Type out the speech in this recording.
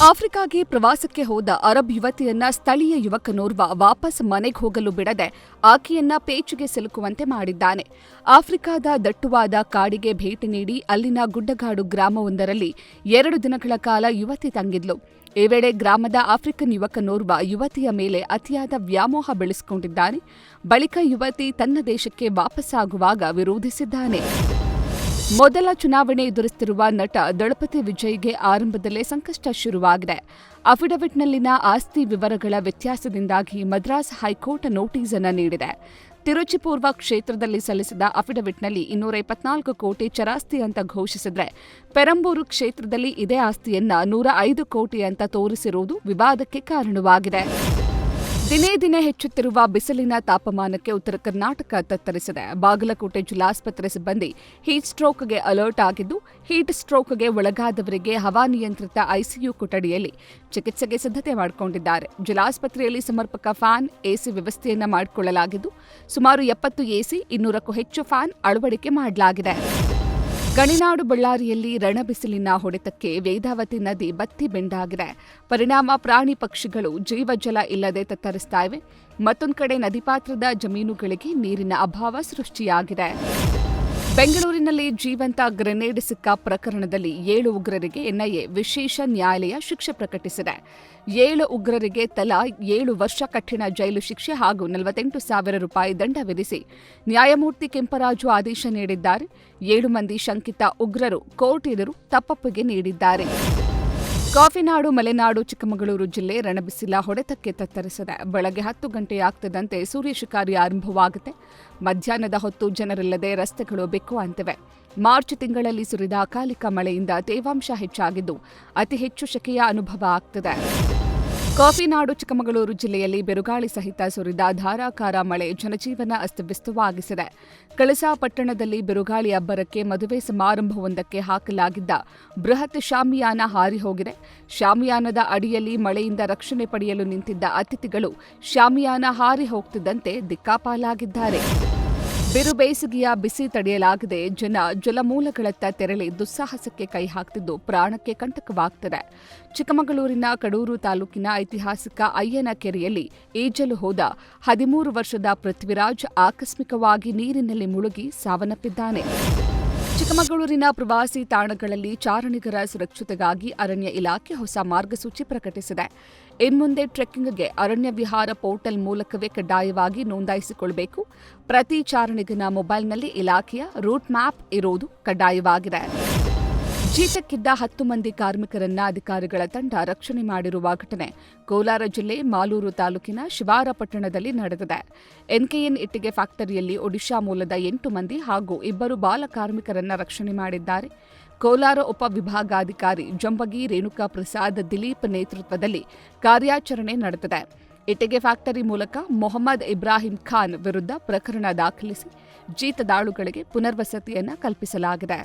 ಆಫ್ರಿಕಾಗೆ ಪ್ರವಾಸಕ್ಕೆ ಹೋದ ಅರಬ್ ಯುವತಿಯನ್ನ ಸ್ಥಳೀಯ ಯುವಕನೋರ್ವ ವಾಪಸ್ ಮನೆಗೆ ಹೋಗಲು ಬಿಡದೆ ಆಕೆಯನ್ನ ಪೇಚಿಗೆ ಸಿಲುಕುವಂತೆ ಮಾಡಿದ್ದಾನೆ. ಆಫ್ರಿಕಾದ ದಟ್ಟವಾದ ಕಾಡಿಗೆ ಭೇಟಿ ನೀಡಿ ಅಲ್ಲಿನ ಗುಡ್ಡಗಾಡು ಗ್ರಾಮವೊಂದರಲ್ಲಿ 2 ದಿನಗಳ ಕಾಲ ಯುವತಿ ತಂಗಿದ್ಲು. ಈ ವೇಳೆ ಗ್ರಾಮದ ಆಫ್ರಿಕನ್ ಯುವಕನೋರ್ವ ಯುವತಿಯ ಮೇಲೆ ಅತಿಯಾದ ವ್ಯಾಮೋಹ ಬೆಳೆಸಿಕೊಂಡಿದ್ದಾನೆ. ಬಳಿಕ ಯುವತಿ ತನ್ನ ದೇಶಕ್ಕೆ ವಾಪಸ್ಸಾಗುವಾಗ ವಿರೋಧಿಸಿದ್ದಾನೆ. ಮೊದಲ ಚುನಾವಣೆ ಎದುರಿಸುತ್ತಿರುವ ನಟ ದಳಪತಿ ವಿಜಯ್ಗೆ ಆರಂಭದಲ್ಲೇ ಸಂಕಷ್ಟ ಶುರುವಾಗಿದೆ. ಅಫಿಡವಿಟ್ನಲ್ಲಿನ ಆಸ್ತಿ ವಿವರಗಳ ವ್ಯತ್ಯಾಸದಿಂದಾಗಿ ಮದ್ರಾಸ್ ಹೈಕೋರ್ಟ್ ನೋಟಿಸ್ ಅನ್ನು ನೀಡಿದೆ. ತಿರುಚಿಪೂರ್ವ ಕ್ಷೇತ್ರದಲ್ಲಿ ಸಲ್ಲಿಸಿದ ಅಫಿಡವಿಟ್ನಲ್ಲಿ 224 ಕೋಟಿ ಚರಾಸ್ತಿ ಅಂತ ಘೋಷಿಸಿದ್ರೆ, ಪೆರಂಬೂರು ಕ್ಷೇತ್ರದಲ್ಲಿ ಇದೇ ಆಸ್ತಿಯನ್ನ 105 ಕೋಟಿ ಅಂತ ತೋರಿಸಿರುವುದು ವಿವಾದಕ್ಕೆ ಕಾರಣವಾಗಿದೆ. ದಿನೇ ದಿನೇ ಹೆಚ್ಚುತ್ತಿರುವ ಬಿಸಿಲಿನ ತಾಪಮಾನಕ್ಕೆ ಉತ್ತರ ಕರ್ನಾಟಕ ತತ್ತರಿಸಿದೆ. ಬಾಗಲಕೋಟೆ ಜಿಲ್ಲಾಸ್ಪತ್ರೆ ಸಿಬ್ಬಂದಿ ಹೀಟ್ ಸ್ಟ್ರೋಕ್ಗೆ ಅಲರ್ಟ್ ಆಗಿದ್ದು, ಹೀಟ್ ಸ್ಟ್ರೋಕ್ಗೆ ಒಳಗಾದವರಿಗೆ ಹವಾನಿಯಂತ್ರಿತ ಐಸಿಯು ಕೊಠಡಿಯಲ್ಲಿ ಚಿಕಿತ್ಸೆಗೆ ಸಿದ್ಧತೆ ಮಾಡಿಕೊಂಡಿದ್ದಾರೆ. ಜಿಲ್ಲಾಸ್ಪತ್ರೆಯಲ್ಲಿ ಸಮರ್ಪಕ ಫ್ಯಾನ್, ಎಸಿ ವ್ಯವಸ್ಥೆಯನ್ನ ಮಾಡಿಕೊಳ್ಳಲಾಗಿದ್ದು, ಸುಮಾರು 70 ಎಸಿ, 200ಕ್ಕೂ ಹೆಚ್ಚು ಫ್ಯಾನ್ ಅಳವಡಿಕೆ ಮಾಡಲಾಗಿದೆ. ಗಣಿನಾಡು ಬಳ್ಳಾರಿಯಲ್ಲಿ ರಣಬಿಸಿಲಿನ ಹೊಡೆತಕ್ಕೆ ವೇದಾವತಿ ನದಿ ಬತ್ತಿ ಬೆಂಡಾಗಿದೆ. ಪರಿಣಾಮ ಪ್ರಾಣಿ ಪಕ್ಷಿಗಳು ಜೀವಜಲ ಇಲ್ಲದೆ ತತ್ತರಿಸ್ತಾ ಇವೆ. ಮತ್ತೊಂದು ಕಡೆ ನದಿ ಪಾತ್ರದ ಜಮೀನುಗಳಿಗೆ ನೀರಿನ ಅಭಾವ ಸೃಷ್ಟಿಯಾಗಿದೆ. ಬೆಂಗಳೂರಿನಲ್ಲಿ ಜೀವಂತ ಗ್ರೆನೇಡ್ ಸಿಕ್ಕ ಪ್ರಕರಣದಲ್ಲಿ 7 ಉಗ್ರರಿಗೆ ಎನ್ಐಎ ವಿಶೇಷ ನ್ಯಾಯಾಲಯ ಶಿಕ್ಷೆ ಪ್ರಕಟಿಸಿದೆ. 7 ಉಗ್ರರಿಗೆ ತಲಾ 7 ವರ್ಷ ಕಠಿಣ ಜೈಲು ಶಿಕ್ಷೆ ಹಾಗೂ 48,000 ರೂಪಾಯಿ ದಂಡ ವಿಧಿಸಿ ನ್ಯಾಯಮೂರ್ತಿ ಕೆಂಪರಾಜು ಆದೇಶ ನೀಡಿದ್ದಾರೆ. 7 ಮಂದಿ ಶಂಕಿತ ಉಗ್ರರು ಕೋರ್ಟ್ ಎದುರು ತಪ್ಪೊಪ್ಪಿಗೆ ನೀಡಿದ್ದಾರೆ. ಕಾಫಿನಾಡು ಮಲೆನಾಡು ಚಿಕ್ಕಮಗಳೂರು ಜಿಲ್ಲೆ ರಣಬಿಸಿಲ ಹೊಡೆತಕ್ಕೆ ತತ್ತರಿಸಿದೆ. ಬೆಳಗ್ಗೆ 10 ಗಂಟೆಯಾಗ್ತಿದ್ದಂತೆ ಸೂರ್ಯ ಶಿಕಾರಿ ಆರಂಭವಾಗುತ್ತೆ. ಮಧ್ಯಾಹ್ನದ ಹೊತ್ತು ಜನರಿಲ್ಲದೆ ರಸ್ತೆಗಳು ಬೆಕ್ಕುವಂತಿವೆ. ಮಾರ್ಚ್ ತಿಂಗಳಲ್ಲಿ ಸುರಿದ ಅಕಾಲಿಕ ಮಳೆಯಿಂದ ತೇವಾಂಶ ಹೆಚ್ಚಾಗಿದ್ದು ಅತಿ ಹೆಚ್ಚು ಶೆಕೆಯ ಅನುಭವ ಆಗ್ತಿದೆ. ಕಾಫಿನಾಡು ಚಿಕ್ಕಮಗಳೂರು ಜಿಲ್ಲೆಯಲ್ಲಿ ಬಿರುಗಾಳಿ ಸಹಿತ ಸುರಿದ ಧಾರಾಕಾರ ಮಳೆ ಜನಜೀವನ ಅಸ್ತವ್ಯಸ್ತವಾಗಿಸಿದೆ. ಕಳಸಾ ಪಟ್ಟಣದಲ್ಲಿ ಬಿರುಗಾಳಿ ಅಬ್ಬರಕ್ಕೆ ಮದುವೆ ಸಮಾರಂಭವೊಂದಕ್ಕೆ ಹಾಕಲಾಗಿದ್ದ ಬೃಹತ್ ಶಾಮಿಯಾನ ಹಾರಿ ಹೋಗಿದೆ. ಶಾಮಿಯಾನದ ಅಡಿಯಲ್ಲಿ ಮಳೆಯಿಂದ ರಕ್ಷಣೆ ಪಡೆಯಲು ನಿಂತಿದ್ದ ಅತಿಥಿಗಳು ಶಾಮಿಯಾನ ಹಾರಿ ಹೋಗ್ತಿದ್ದಂತೆ ದಿಕ್ಕಾಪಾಲಾಗಿದ್ದಾರೆ. ಬಿರು ಬೇಸಿಗೆಯ ಬಿಸಿ ತಡೆಯಲಾಗದೆ ಜನ ಜಲಮೂಲಗಳತ್ತ ತೆರಳಿ ದುಸ್ಸಾಹಸಕ್ಕೆ ಕೈ ಹಾಕ್ತಿದ್ದು ಪ್ರಾಣಕ್ಕೆ ಕಂಟಕವಾಗ್ತಿದೆ. ಚಿಕ್ಕಮಗಳೂರಿನ ಕಡೂರು ತಾಲೂಕಿನ ಐತಿಹಾಸಿಕ ಅಯ್ಯನ ಕೆರೆಯಲ್ಲಿ ಈಜಲು ಹೋದ 13 ವರ್ಷದ ಪೃಥ್ವಿರಾಜ್ ಆಕಸ್ಮಿಕವಾಗಿ ನೀರಿನಲ್ಲಿ ಮುಳುಗಿ ಸಾವನ್ನಪ್ಪಿದ್ದಾನೆ. ಚಿಕ್ಕಮಗಳೂರಿನ ಪ್ರವಾಸಿ ತಾಣಗಳಲ್ಲಿ ಚಾರಣಿಗರ ಸುರಕ್ಷತೆಗಾಗಿ ಅರಣ್ಯ ಇಲಾಖೆ ಹೊಸ ಮಾರ್ಗಸೂಚಿ ಪ್ರಕಟಿಸಿದೆ. ಇನ್ಮುಂದೆ ಟ್ರೆಕ್ಕಿಂಗ್ಗೆ ಅರಣ್ಯ ವಿಹಾರ ಪೋರ್ಟಲ್ ಮೂಲಕವೇ ಕಡ್ಡಾಯವಾಗಿ ನೋಂದಾಯಿಸಿಕೊಳ್ಳಬೇಕು. ಪ್ರತಿ ಚಾರಣಿಗನ ಮೊಬೈಲ್ನಲ್ಲಿ ಇಲಾಖೆಯ ರೂಟ್ ಮ್ಯಾಪ್ ಇರುವುದು ಕಡ್ಡಾಯವಾಗಿದೆ. ಜೀತಕ್ಕಿದ್ದ 10 ಮಂದಿ ಕಾರ್ಮಿಕರನ್ನ ಅಧಿಕಾರಿಗಳ ತಂಡ ರಕ್ಷಣೆ ಮಾಡಿರುವ ಘಟನೆ ಕೋಲಾರ ಜಿಲ್ಲೆ ಮಾಲೂರು ತಾಲೂಕಿನ ಶಿವಾರ ಪಟ್ಟಣದಲ್ಲಿ ನಡೆದಿದೆ. ಎನ್ಕೆಎನ್ ಇಟ್ಟಿಗೆ ಫ್ಯಾಕ್ಟರಿಯಲ್ಲಿ ಒಡಿಶಾ ಮೂಲದ 8 ಮಂದಿ ಹಾಗೂ 2 ಬಾಲ ಕಾರ್ಮಿಕರನ್ನ ರಕ್ಷಣೆ ಮಾಡಿದ್ದಾರೆ. ಕೋಲಾರ ಉಪವಿಭಾಗಾಧಿಕಾರಿ ಜಂಬಗಿ ರೇಣುಕಾ ಪ್ರಸಾದ್ ದಿಲೀಪ್ ನೇತೃತ್ವದಲ್ಲಿ ಕಾರ್ಯಾಚರಣೆ ನಡೆದಿದೆ. ಇಟ್ಟಿಗೆ ಫ್ಯಾಕ್ಟರಿ ಮೂಲಕ ಮೊಹಮ್ಮದ್ ಇಬ್ರಾಹಿಂ ಖಾನ್ ವಿರುದ್ಧ ಪ್ರಕರಣ ದಾಖಲಿಸಿ ಜೀತದಾಳುಗಳಿಗೆ ಪುನರ್ವಸತಿಯನ್ನ ಕಲ್ಪಿಸಲಾಗಿದೆ.